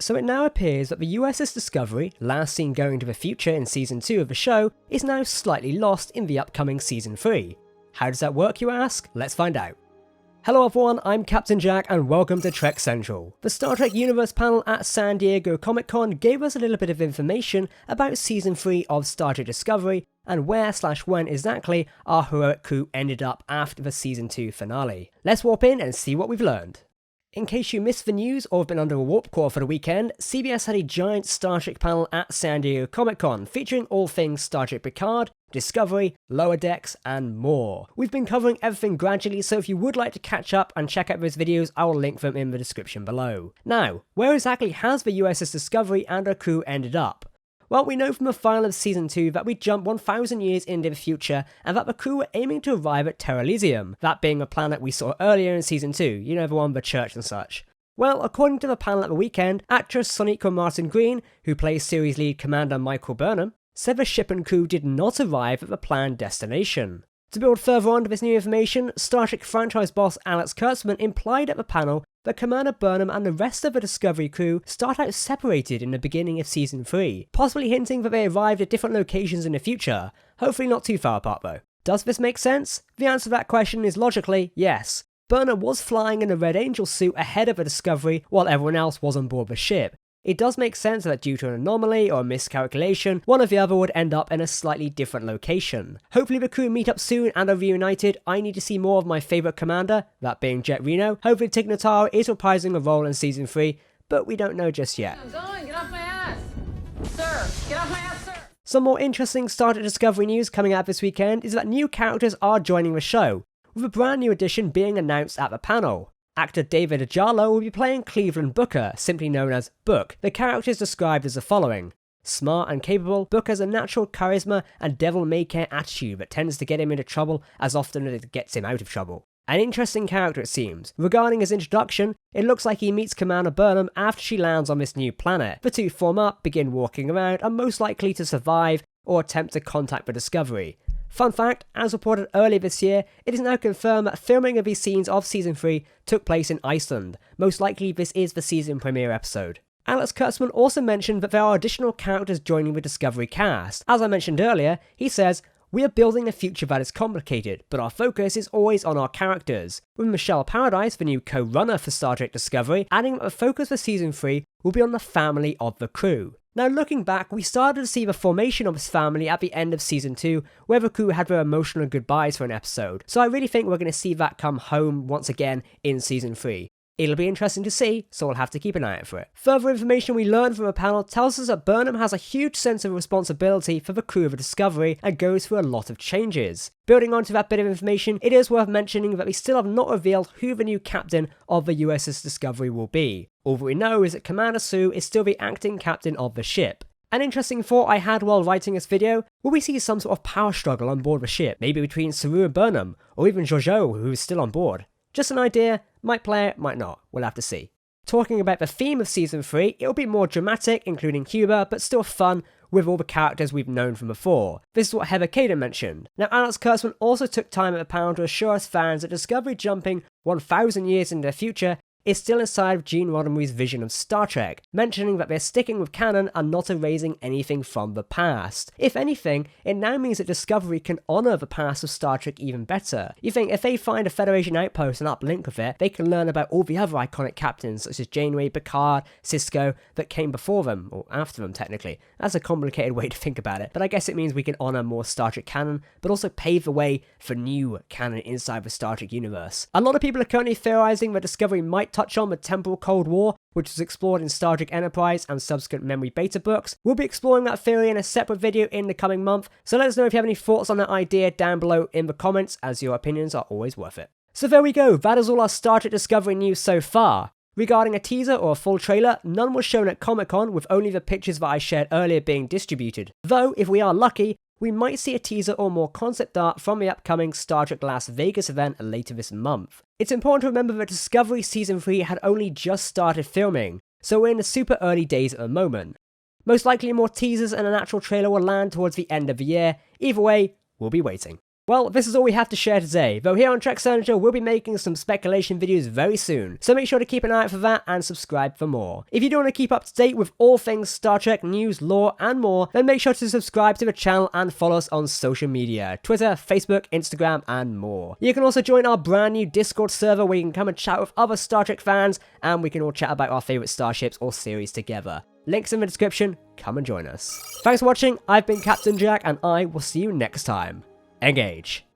So it now appears that the USS Discovery, last seen going to the future in Season 2 of the show, is now slightly lost in the upcoming Season 3. How does that work, you ask? Let's find out. Hello everyone, I'm Captain Jack and welcome to Trek Central. The Star Trek Universe panel at San Diego Comic-Con gave us a little bit of information about Season 3 of Star Trek Discovery and where/when exactly our heroic crew ended up after the Season 2 finale. Let's warp in and see what we've learned. In case you missed the news or have been under a warp core for the weekend, CBS had a giant Star Trek panel at San Diego Comic-Con featuring all things Star Trek Picard, Discovery, Lower Decks, and more. We've been covering everything gradually, so if you would like to catch up and check out those videos, I will link them in the description below. Now, where exactly has the USS Discovery and her crew ended up? Well, we know from the final of Season 2 that we jump 1,000 years into the future and that the crew were aiming to arrive at Terra Elysium, that being a planet we saw earlier in Season 2, you know, the one with the church and such. Well, according to the panel at the weekend, actress Sonequa Martin Green, who plays series lead Commander Michael Burnham, said the ship and crew did not arrive at the planned destination. To build further on to this new information, Star Trek franchise boss Alex Kurtzman implied at the panel that Commander Burnham and the rest of the Discovery crew start out separated in the beginning of Season 3, possibly hinting that they arrived at different locations in the future, hopefully not too far apart though. Does this make sense? The answer to that question is logically yes. Burnham was flying in a Red Angel suit ahead of the Discovery while everyone else was on board the ship. It does make sense that due to an anomaly or a miscalculation, one or the other would end up in a slightly different location. Hopefully the crew meet up soon and are reunited. I need to see more of my favourite commander, that being Jet Reno. Hopefully Tig Notaro is reprising a role in Season 3, but we don't know just yet. Get off my ass! Sir, get off my ass, sir! Some more interesting Star Trek Discovery news coming out this weekend is that new characters are joining the show, with a brand new addition being announced at the panel. Actor David Ajalo will be playing Cleveland Booker, simply known as Book. The character is described as the following. Smart and capable, Book has a natural charisma and devil-may-care attitude that tends to get him into trouble as often as it gets him out of trouble. An interesting character it seems. Regarding his introduction, it looks like he meets Commander Burnham after she lands on this new planet. The two form up, begin walking around, and most likely to survive or attempt to contact the Discovery. Fun fact, as reported earlier this year, it is now confirmed that filming of these scenes of Season 3 took place in Iceland. Most likely this is the season premiere episode. Alex Kurtzman also mentioned that there are additional characters joining the Discovery cast. As I mentioned earlier, he says, "We are building a future that is complicated, but our focus is always on our characters." With Michelle Paradise, the new co-runner for Star Trek Discovery, adding that the focus for Season 3 will be on the family of the crew. Now looking back, we started to see the formation of this family at the end of Season 2, where the crew had their emotional goodbyes for an episode, so I really think we're going to see that come home once again in Season 3. It'll be interesting to see, so we'll have to keep an eye out for it. Further information we learned from the panel tells us that Burnham has a huge sense of responsibility for the crew of the Discovery and goes through a lot of changes. Building onto that bit of information, it is worth mentioning that we still have not revealed who the new captain of the USS Discovery will be. All that we know is that Commander Sue is still the acting captain of the ship. An interesting thought I had while writing this video, will we see some sort of power struggle on board the ship, maybe between Saru and Burnham, or even Georgiou, who is still on board? Just an idea, might play it, might not, we'll have to see. Talking about the theme of Season 3, it'll be more dramatic, including humour, but still fun, with all the characters we've known from before. This is what Heather Caden mentioned. Now Alex Kurtzman also took time at the panel to assure us fans that Discovery jumping 1,000 years into the future is still inside of Gene Roddenberry's vision of Star Trek, mentioning that they're sticking with canon and not erasing anything from the past. If anything, it now means that Discovery can honour the past of Star Trek even better. You think if they find a Federation outpost and uplink with it, they can learn about all the other iconic captains such as Janeway, Picard, Sisko that came before them, or after them technically. That's a complicated way to think about it, but I guess it means we can honour more Star Trek canon, but also pave the way for new canon inside the Star Trek universe. A lot of people are currently theorising that Discovery might touch on the temporal Cold War, which was explored in Star Trek Enterprise and subsequent memory beta books. We'll be exploring that theory in a separate video in the coming month, so let us know if you have any thoughts on that idea down below in the comments, as your opinions are always worth it. So there we go, that is all our Star Trek Discovery news so far. Regarding a teaser or a full trailer, none was shown at Comic-Con, with only the pictures that I shared earlier being distributed. Though, if we are lucky, we might see a teaser or more concept art from the upcoming Star Trek Las Vegas event later this month. It's important to remember that Discovery Season 3 had only just started filming, so we're in the super early days at the moment. Most likely more teasers and an actual trailer will land towards the end of the year. Either way, we'll be waiting. Well, this is all we have to share today, though here on Trek Central we'll be making some speculation videos very soon, so make sure to keep an eye out for that and subscribe for more. If you do want to keep up to date with all things Star Trek news, lore, and more, then make sure to subscribe to the channel and follow us on social media, Twitter, Facebook, Instagram, and more. You can also join our brand new Discord server where you can come and chat with other Star Trek fans, and we can all chat about our favourite starships or series together. Links in the description, come and join us. Thanks for watching, I've been Captain Jack, and I will see you next time. Engage.